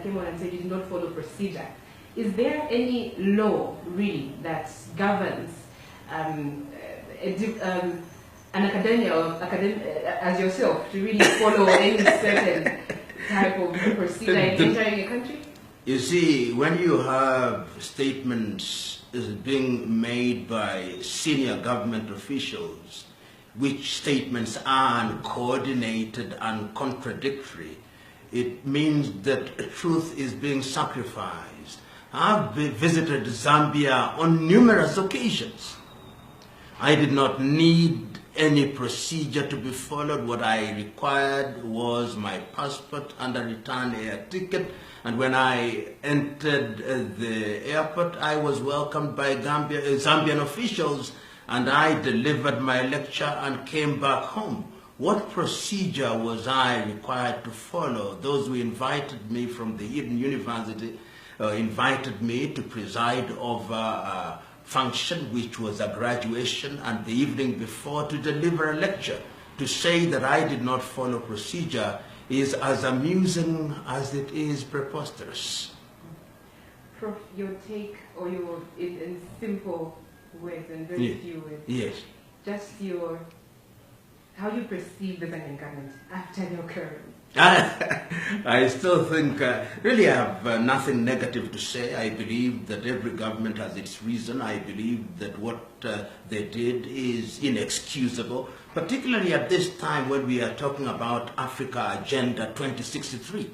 that came on and said you did not follow procedure. Is there any law really that governs an academia or as yourself to really follow any certain type of procedure in entering a country? You see, when you have statements being made by senior government officials, which statements are uncoordinated and contradictory, it means that truth is being sacrificed. I've visited Zambia on numerous occasions. I did not need any procedure to be followed. What I required was my passport and a return air ticket. And when I entered the airport, I was welcomed by Zambian officials, and I delivered my lecture and came back home. What procedure was I required to follow? Those who invited me from the Eden University invited me to preside over a function which was a graduation, and the evening before to deliver a lecture. To say that I did not follow procedure is as amusing as it is preposterous. Prof, your take, or your, in simple words and very few words, yes, just how you perceive the Zambian government after the occurrence? I still think, really I have nothing negative to say. I believe that every government has its reason. I believe that what they did is inexcusable, particularly at this time when we are talking about Africa Agenda 2063.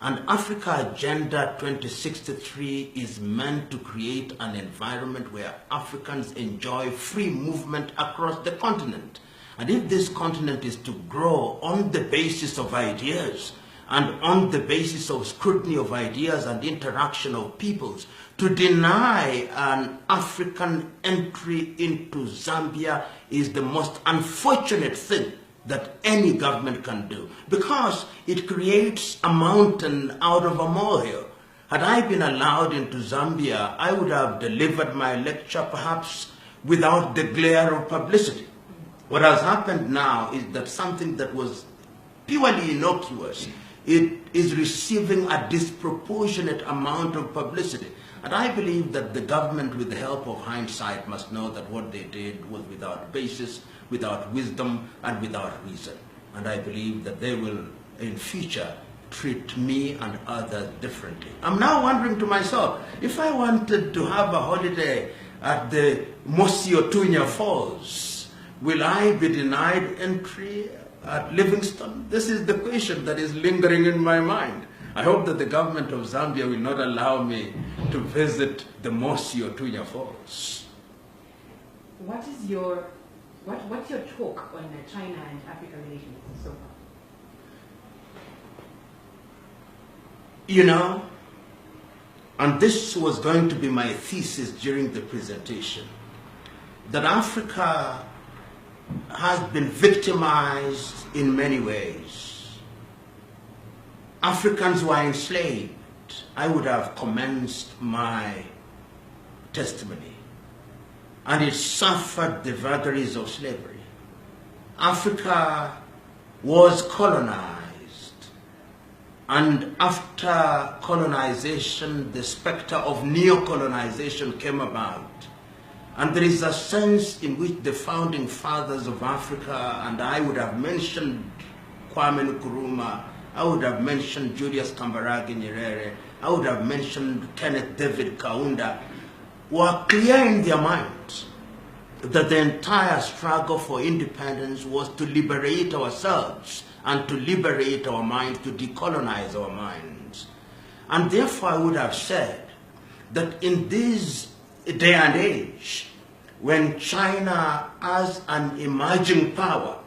And Africa Agenda 2063 is meant to create an environment where Africans enjoy free movement across the continent. And if this continent is to grow on the basis of ideas and on the basis of scrutiny of ideas and interaction of peoples, to deny an African entry into Zambia is the most unfortunate thing that any government can do, because it creates a mountain out of a molehill. Had I been allowed into Zambia, I would have delivered my lecture perhaps without the glare of publicity. What has happened now is that something that was purely innocuous, it is receiving a disproportionate amount of publicity. And I believe that the government, with the help of hindsight, must know that what they did was without basis, without wisdom, and without reason. And I believe that they will, in future, treat me and others differently. I'm now wondering to myself, if I wanted to have a holiday at the Mosi Otunya Falls, will I be denied entry at Livingstone? This is the question that is lingering in my mind. I hope that the government of Zambia will not allow me to visit the Mosi Otunya Falls. What's your talk on China and Africa relations so far? You know, and this was going to be my thesis during the presentation, that Africa has been victimized in many ways. Africans were enslaved. I would have commenced my testimony, and it suffered the vagaries of slavery. Africa was colonized, and after colonization, the specter of neo-colonization came about. And there is a sense in which the founding fathers of Africa, and I would have mentioned Kwame Nkrumah, I would have mentioned Julius Kambarage Nyerere, I would have mentioned Kenneth David Kaunda, were clear in their minds that the entire struggle for independence was to liberate ourselves and to liberate our minds, to decolonize our minds. And therefore I would have said that in this day and age, when China, as an emerging power,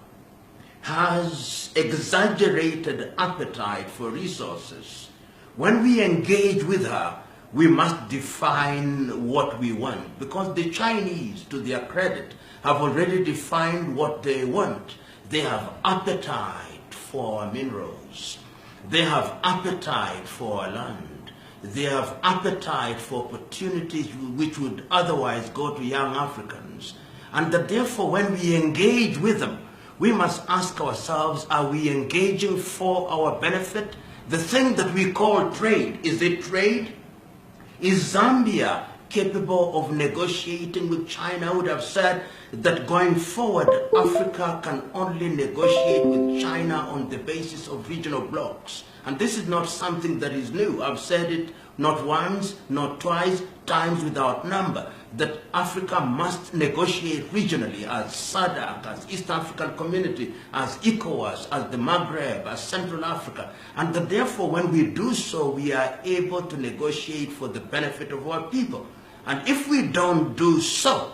has exaggerated appetite for resources, when we engage with her, we must define what we want, because the Chinese, to their credit, have already defined what they want. They have appetite for minerals. They have appetite for land. They have appetite for opportunities which would otherwise go to young Africans. And that therefore, when we engage with them, we must ask ourselves, are we engaging for our benefit? The thing that we call trade, is it trade? Is Zambia capable of negotiating with China? I would have said that going forward, Africa can only negotiate with China on the basis of regional blocks. And this is not something that is new. I've said it not once, not twice, times without number, that Africa must negotiate regionally as SADC, as East African Community, as ECOWAS, as the Maghreb, as Central Africa. And that therefore when we do so, we are able to negotiate for the benefit of our people. And if we don't do so,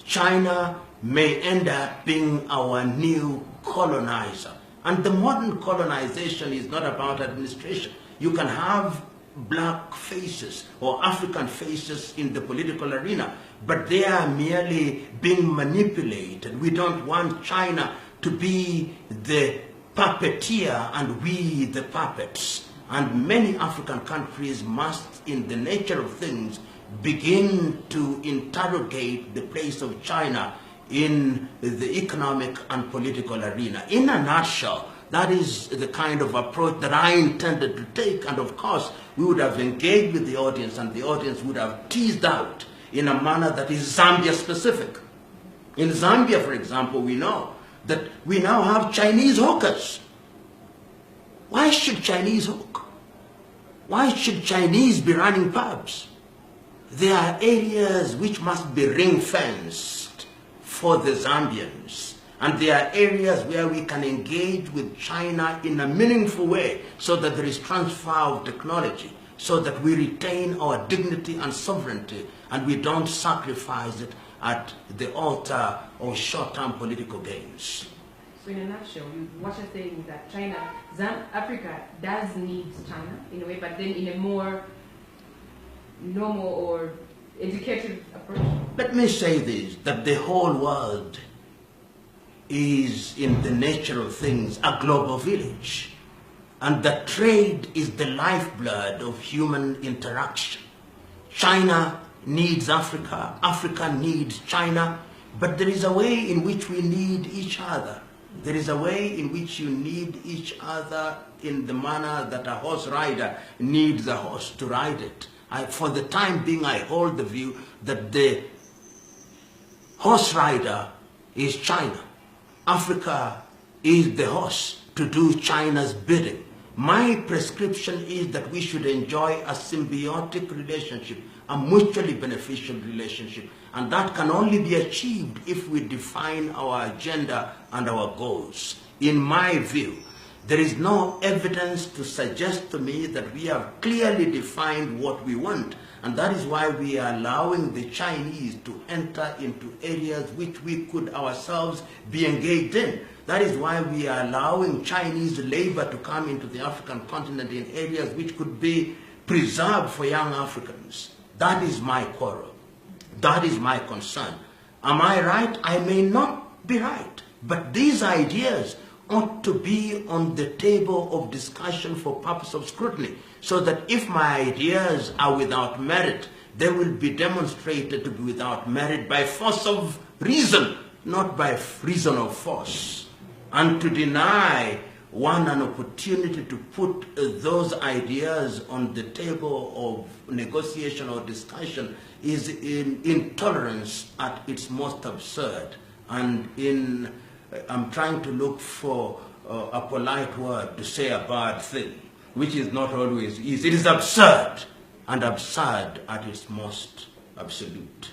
China may end up being our new colonizer. And the modern colonization is not about administration. You can have black faces or African faces in the political arena, but they are merely being manipulated. We don't want China to be the puppeteer and we the puppets. And many African countries must, in the nature of things, begin to interrogate the place of China in the economic and political arena. In a nutshell, that is the kind of approach that I intended to take, and of course we would have engaged with the audience and the audience would have teased out in a manner that is Zambia specific. In Zambia, for example, we know that we now have Chinese hawkers. Why should Chinese hawk? Why should Chinese be running pubs? There are areas which must be ring-fenced for the Zambians. And there are areas where we can engage with China in a meaningful way so that there is transfer of technology, so that we retain our dignity and sovereignty and we don't sacrifice it at the altar of short-term political gains. So in a nutshell, what you're saying is that Africa does need China in a way, but then in a more normal or educated approach? Let me say this, that the whole world is, in the nature of things, a global village. And that trade is the lifeblood of human interaction. China needs Africa, Africa needs China, but there is a way in which we need each other. There is a way in which you need each other in the manner that a horse rider needs a horse to ride it. For the time being, I hold the view that the horse rider is China. Africa is the horse to do China's bidding. My prescription is that we should enjoy a symbiotic relationship, a mutually beneficial relationship, and that can only be achieved if we define our agenda and our goals. In my view, there is no evidence to suggest to me that we have clearly defined what we want, and that is why we are allowing the Chinese to enter into areas which we could ourselves be engaged in. That is why we are allowing Chinese labor to come into the African continent in areas which could be preserved for young Africans. That is my quarrel. That is my concern. Am I right? I may not be right, but these ideas ought to be on the table of discussion for purpose of scrutiny, so that if my ideas are without merit, they will be demonstrated to be without merit by force of reason, not by reason of force. And to deny one an opportunity to put those ideas on the table of negotiation or discussion is intolerance at its most absurd. And I'm trying to look for a polite word to say a bad thing, which is not always easy. It is absurd, and absurd at its most absolute.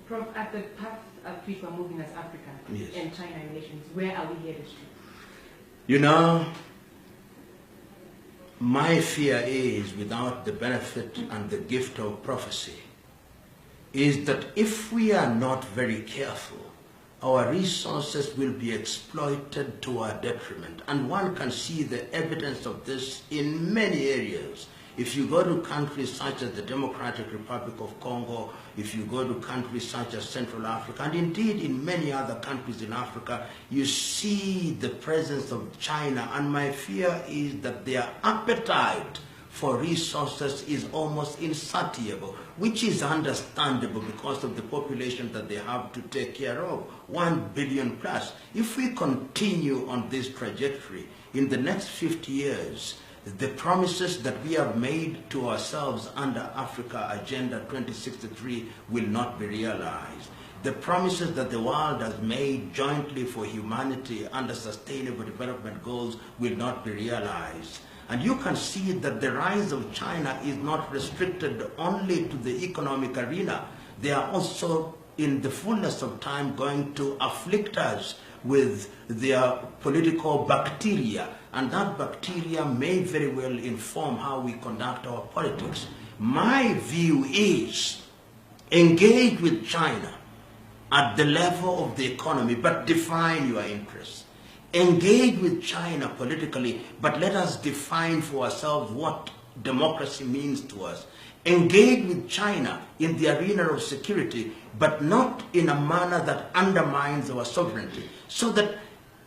Prof, at the path at which we're moving as Africa and China relations, where are we headed to? You know, my fear is, without the benefit and the gift of prophecy, is that if we are not very careful, our resources will be exploited to our detriment. And one can see the evidence of this in many areas. If you go to countries such as the Democratic Republic of Congo, if you go to countries such as Central Africa, and indeed in many other countries in Africa, you see the presence of China. And my fear is that their appetite for resources is almost insatiable, which is understandable because of the population that they have to take care of, 1 billion plus. If we continue on this trajectory, in the next 50 years, the promises that we have made to ourselves under Africa Agenda 2063 will not be realized. The promises that the world has made jointly for humanity under Sustainable Development Goals will not be realized. And you can see that the rise of China is not restricted only to the economic arena. They are also, in the fullness of time, going to afflict us with their political bacteria. And that bacteria may very well inform how we conduct our politics. My view is engage with China at the level of the economy, but define your interests. Engage with China politically, but let us define for ourselves what democracy means to us. Engage with China in the arena of security, but not in a manner that undermines our sovereignty. So that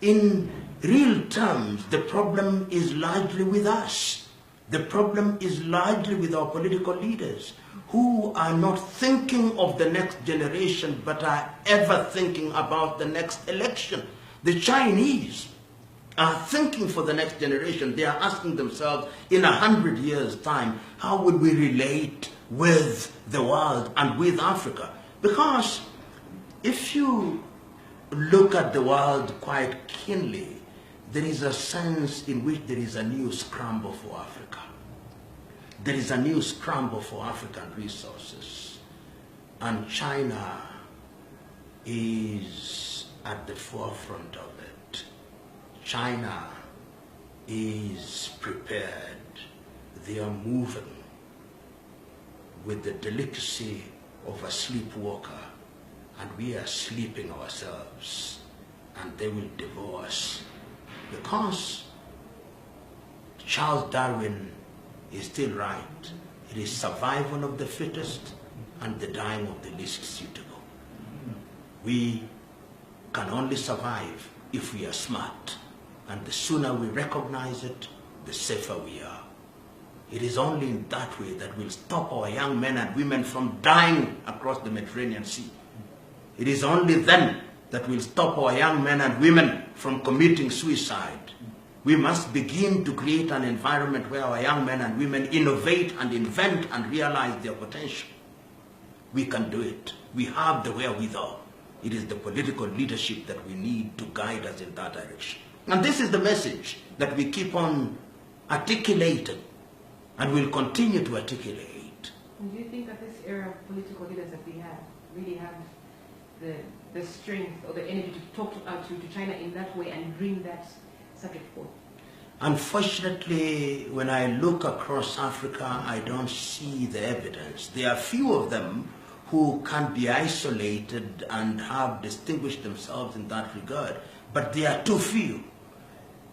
in real terms, the problem is largely with us. The problem is largely with our political leaders, who are not thinking of the next generation, but are ever thinking about the next election. The Chinese are thinking for the next generation. They are asking themselves, in 100 years' time, how would we relate with the world and with Africa? Because if you look at the world quite keenly, there is a sense in which there is a new scramble for Africa. There is a new scramble for African resources. And China is at the forefront of it. China is prepared. They are moving with the delicacy of a sleepwalker, and we are sleeping ourselves, and they will devour us. Because Charles Darwin is still right. It is survival of the fittest and the dying of the least suitable. We can only survive if we are smart, and the sooner we recognize it, the safer we are. It is only in that way that we'll stop our young men and women from dying across the Mediterranean Sea. It is only then that we'll stop our young men and women from committing suicide. We must begin to create an environment where our young men and women innovate and invent and realize their potential. We can do it. We have the wherewithal. It is the political leadership that we need to guide us in that direction. And this is the message that we keep on articulating and will continue to articulate. And do you think that this era of political leaders that we have really have the strength or the energy to talk to China in that way and bring that subject forward? Unfortunately, when I look across Africa, I don't see the evidence. There are few of them who can be isolated and have distinguished themselves in that regard, but they are too few.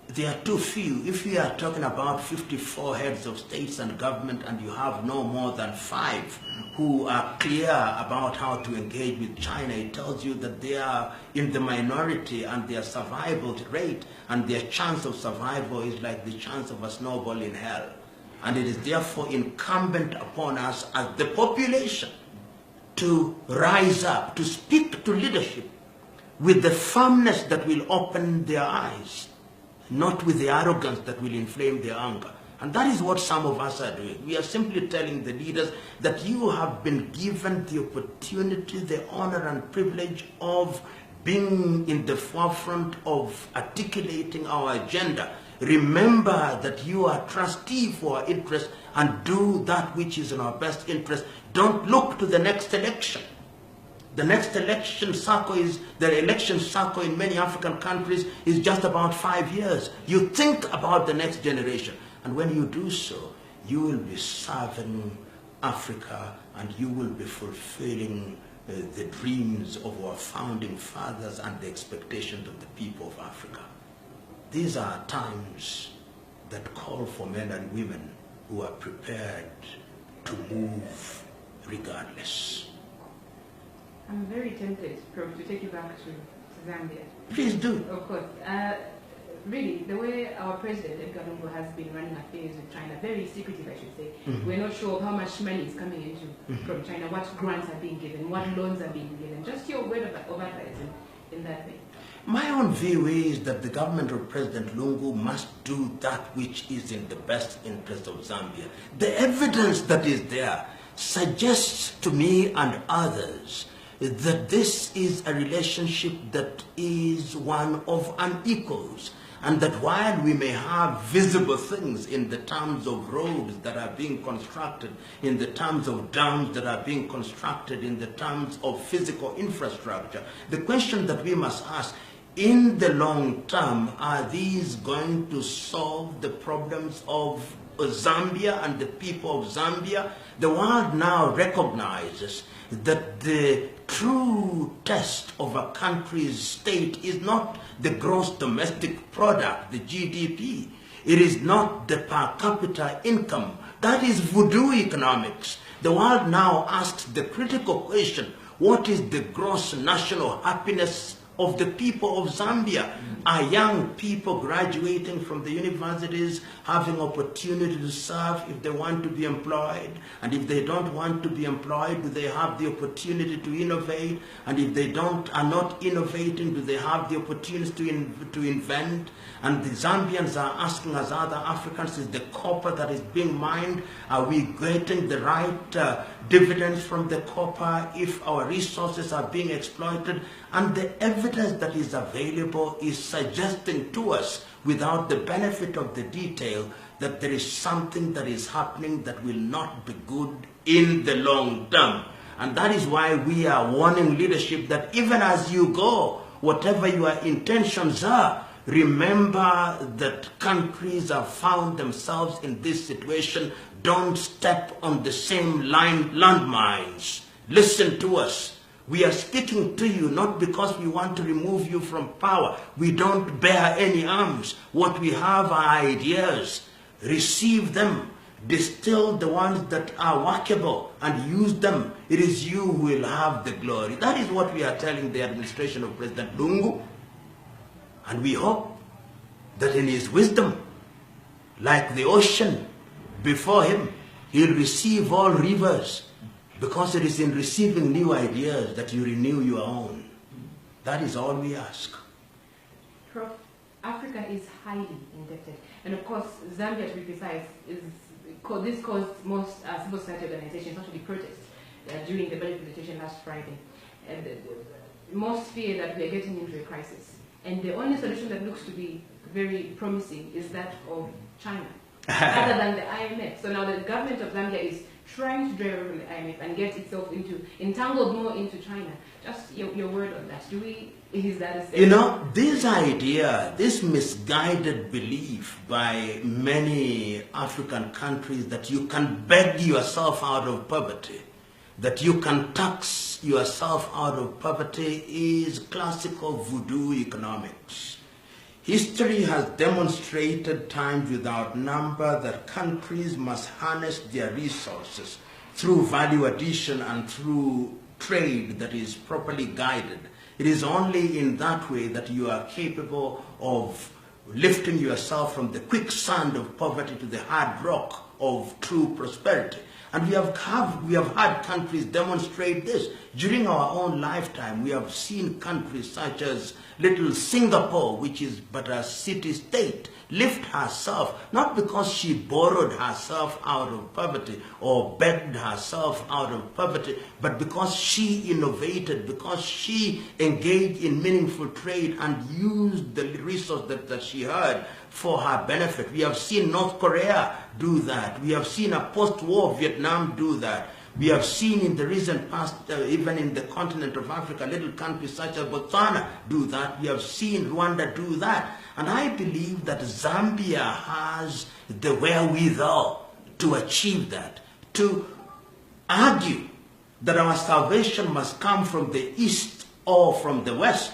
They are too few. If we are talking about 54 heads of states and government and you have no more than 5 who are clear about how to engage with China, it tells you that they are in the minority and their survival rate and their chance of survival is like the chance of a snowball in hell. And it is therefore incumbent upon us as the population to rise up, to speak to leadership with the firmness that will open their eyes, not with the arrogance that will inflame their anger. And that is what some of us are doing. We are simply telling the leaders that you have been given the opportunity, the honor and privilege of being in the forefront of articulating our agenda. Remember that you are trustee for our interests and do that which is in our best interest. Don't look to the next election. The next election cycle in many African countries is just about 5 years. You think about the next generation. And when you do so, you will be serving Africa and you will be fulfilling the dreams of our founding fathers and the expectations of the people of Africa. These are times that call for men and women who are prepared to move regardless. I'm very tempted, Prof, to take you back to Zambia. Please do. Of course. Really, the way our president, Edgar Lungu, has been running affairs with China, very secretive, I should say. Mm-hmm. We're not sure how much money is coming into from China, what grants are being given, what loans are being given. Just your word of advice in that way. My own view is that the government of President Lungu must do that which is in the best interest of Zambia. The evidence that is there suggests to me and others that this is a relationship that is one of unequals, and that while we may have visible things in the terms of roads that are being constructed, in the terms of dams that are being constructed, in the terms of physical infrastructure, the question that we must ask, in the long term, are these going to solve the problems of Zambia and the people of Zambia? The world now recognizes that the true test of a country's state is not the gross domestic product, the GDP. It is not the per capita income. That is voodoo economics. The world now asks the critical question, what is the gross national happiness of the people of Zambia? Are young people graduating from the universities having opportunity to serve if they want to be employed? And if they don't want to be employed, do they have the opportunity to innovate? And if they are not innovating, do they have the opportunity to invent? And the Zambians are asking, as other Africans, is the copper that is being mined, are we getting the right dividends from the copper if our resources are being exploited? And the evidence that is available is suggesting to us, without the benefit of the detail, that there is something that is happening that will not be good in the long term. And that is why we are warning leadership that even as you go, whatever your intentions are, remember that countries have found themselves in this situation. Don't step on the same landmines. Listen to us. We are speaking to you not because we want to remove you from power. We don't bear any arms. What we have are ideas. Receive them. Distill the ones that are workable and use them. It is you who will have the glory. That is what we are telling the administration of President Lungu. And we hope that in his wisdom, like the ocean before him, he'll receive all rivers, because it is in receiving new ideas that you renew your own. That is all we ask. Prof, Africa is highly indebted. And of course, Zambia, to be precise, this caused most civil society organizations actually protest during the budget presentation last Friday. And most fear that we are getting into a crisis. And the only solution that looks to be very promising is that of China, other than the IMF. So now the government of Zambia is trying to drive away from the IMF and get itself entangled more into China. Just your word on that. Is that a You know, this idea, this misguided belief by many African countries that you can beg yourself out of poverty, that you can tax yourself out of poverty, is classical voodoo economics. History has demonstrated times without number that countries must harness their resources through value addition and through trade that is properly guided. It is only in that way that you are capable of lifting yourself from the quicksand of poverty to the hard rock of true prosperity. And we have had countries demonstrate this. During our own lifetime, we have seen countries such as little Singapore, which is but a city-state, lift herself, not because she borrowed herself out of poverty or begged herself out of poverty, but because she innovated, because she engaged in meaningful trade and used the resource that she had for her benefit. We have seen North Korea do that. We have seen a post-war Vietnam do that. We have seen in the recent past, even in the continent of Africa, little countries such as Botswana do that. We have seen Rwanda do that. And I believe that Zambia has the wherewithal to achieve that, to argue that our salvation must come from the east or from the west,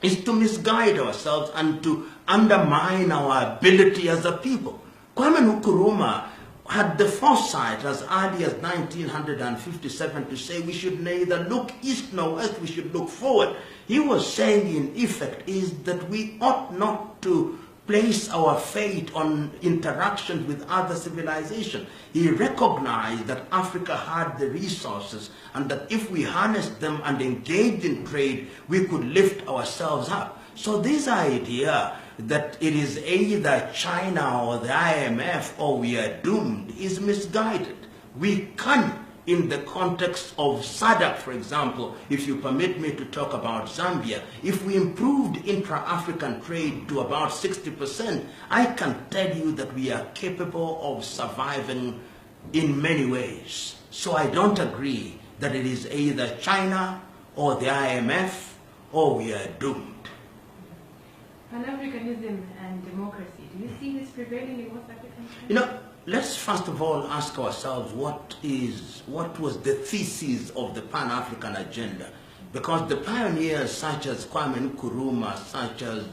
is to misguide ourselves and to undermine our ability as a people. Kwame Nkrumah had the foresight as early as 1957 to say we should neither look east nor west, we should look forward. He was saying in effect is that we ought not to place our fate on interactions with other civilizations. He recognized that Africa had the resources and that if we harnessed them and engaged in trade, we could lift ourselves up. So this idea that it is either China or the IMF or we are doomed is misguided. We can, in the context of SADC, for example, if you permit me to talk about Zambia, if we improved intra-African trade to about 60%, I can tell you that we are capable of surviving in many ways. So I don't agree that it is either China or the IMF or we are doomed. Pan Africanism and democracy, do you see this prevailing in West African countries? You know, let's first of all ask ourselves what was the thesis of the Pan-African agenda? Because the pioneers such as Kwame Nkrumah, such as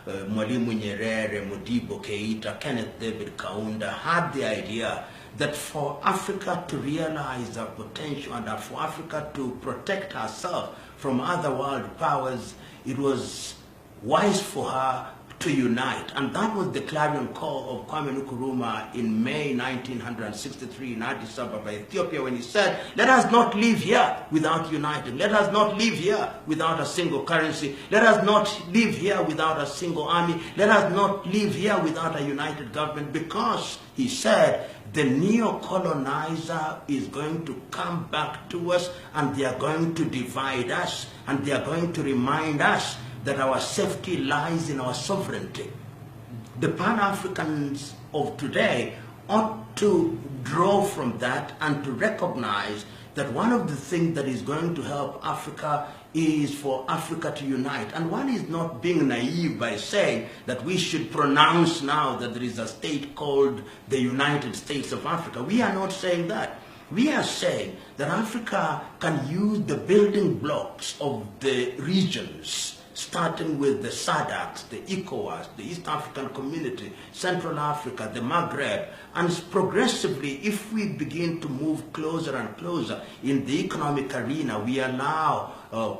Mwalimu Nyerere, Modibo Keita, Kenneth David Kaunda had the idea that for Africa to realize our potential and for Africa to protect herself from other world powers, it was wise for her to unite. And that was the clarion call of Kwame Nkrumah in May 1963 in Addis Ababa, Ethiopia, when he said, let us not live here without uniting. Let us not live here without a single currency. Let us not live here without a single army. Let us not live here without a united government, because, he said, the neo-colonizer is going to come back to us and they are going to divide us and they are going to remind us that our safety lies in our sovereignty. The Pan-Africans of today ought to draw from that and to recognize that one of the things that is going to help Africa is for Africa to unite. And one is not being naive by saying that we should pronounce now that there is a state called the United States of Africa. We are not saying that. We are saying that Africa can use the building blocks of the regions, starting with the SADC, the ECOWAS, the East African Community, Central Africa, the Maghreb, and progressively, if we begin to move closer and closer in the economic arena, we allow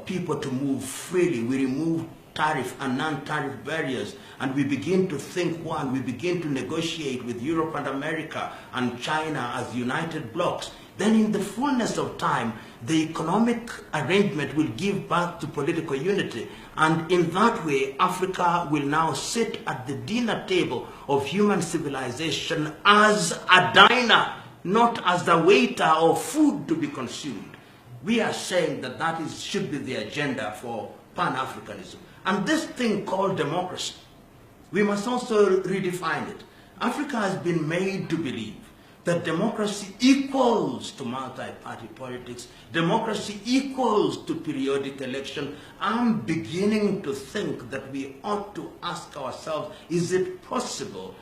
people to move freely, we remove tariff and non-tariff barriers, and we begin to think one, we begin to negotiate with Europe and America and China as united blocs, then in the fullness of time, the economic arrangement will give birth to political unity. And in that way, Africa will now sit at the dinner table of human civilization as a diner, not as a waiter of food to be consumed. We are saying that that should be the agenda for Pan-Africanism. And this thing called democracy, we must also redefine it. Africa has been made to believe that democracy equals to multi-party politics, democracy equals to periodic election. I'm beginning to think that we ought to ask ourselves, is it possible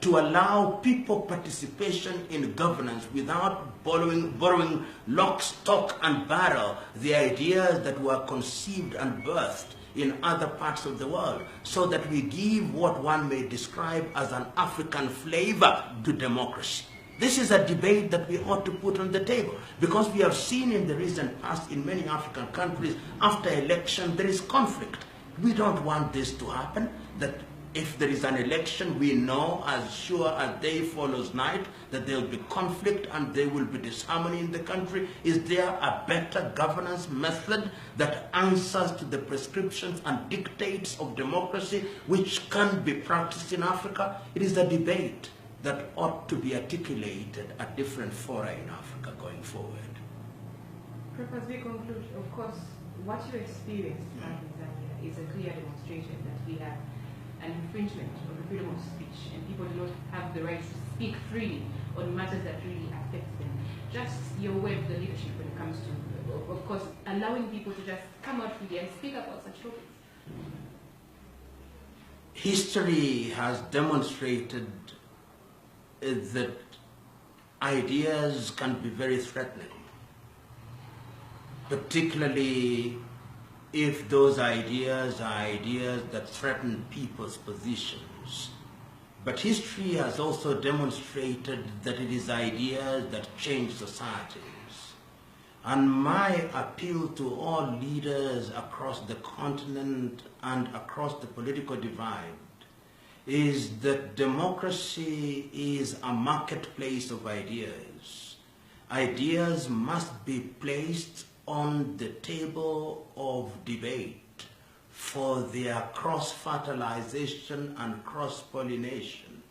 to allow people participation in governance without borrowing lock, stock, and barrel the ideas that were conceived and birthed in other parts of the world, so that we give what one may describe as an African flavor to democracy? This is a debate that we ought to put on the table, because we have seen in the recent past in many African countries, after election, there is conflict. We don't want this to happen, that if there is an election, we know as sure as day follows night that there will be conflict and there will be disharmony in the country. Is there a better governance method that answers to the prescriptions and dictates of democracy which can be practiced in Africa? It is a debate that ought to be articulated at different fora in Africa going forward. Prof, as we conclude, of course, what you experienced in Zambia is a clear demonstration that we have an infringement of the freedom of speech, and people do not have the right to speak freely on matters that really affect them. Just your way of the leadership when it comes to, of course, allowing people to just come out freely and speak about such topics. History has demonstrated that ideas can be very threatening, particularly if those ideas are ideas that threaten people's positions. But history has also demonstrated that it is ideas that change societies. And my appeal to all leaders across the continent and across the political divide is that democracy is a marketplace of ideas. Ideas must be placed on the table of debate for their cross-fertilization and cross-pollination.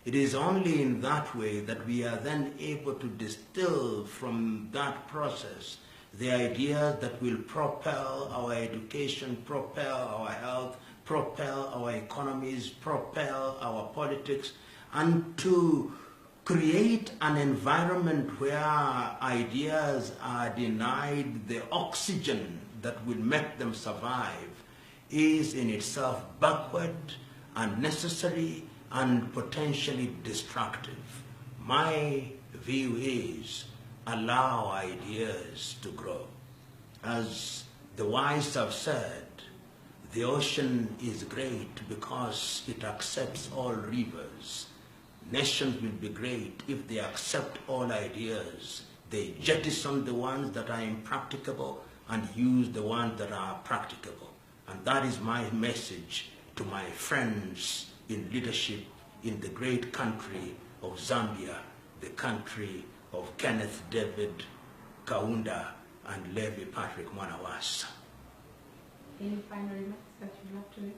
It is only in that way that we are then able to distill from that process the ideas that will propel our education, propel our health, propel our economies, propel our politics, and to create an environment where ideas are denied the oxygen that will make them survive is in itself backward, unnecessary, and potentially destructive. My view is allow ideas to grow. As the wise have said, the ocean is great because it accepts all rivers. Nations will be great if they accept all ideas. They jettison the ones that are impracticable and use the ones that are practicable. And that is my message to my friends in leadership in the great country of Zambia, the country of Kenneth David Kaunda and Levi Patrick Mwanawasa. Any final remarks that you'd love to make?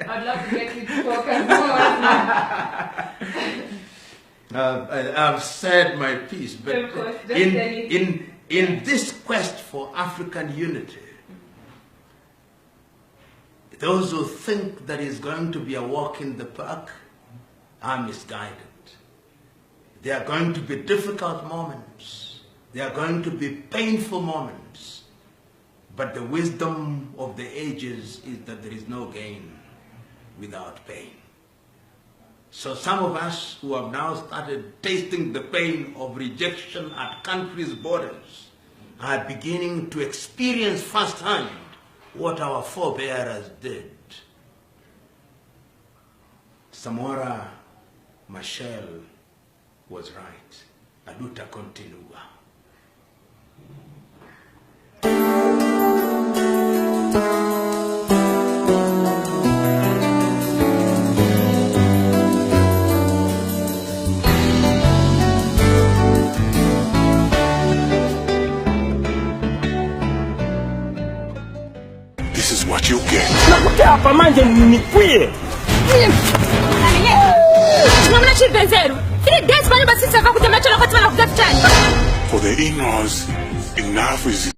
I'd love to get you to talk as well. I've said my piece, but in this quest for African unity, those who think that it's going to be a walk in the park are misguided. There are going to be difficult moments. There are going to be painful moments. But the wisdom of the ages is that there is no gain without pain. So some of us who have now started tasting the pain of rejection at countries' borders are beginning to experience firsthand what our forebears did. Samora Machel was right. La luta continua. This is what you get. For the in-laws, enough is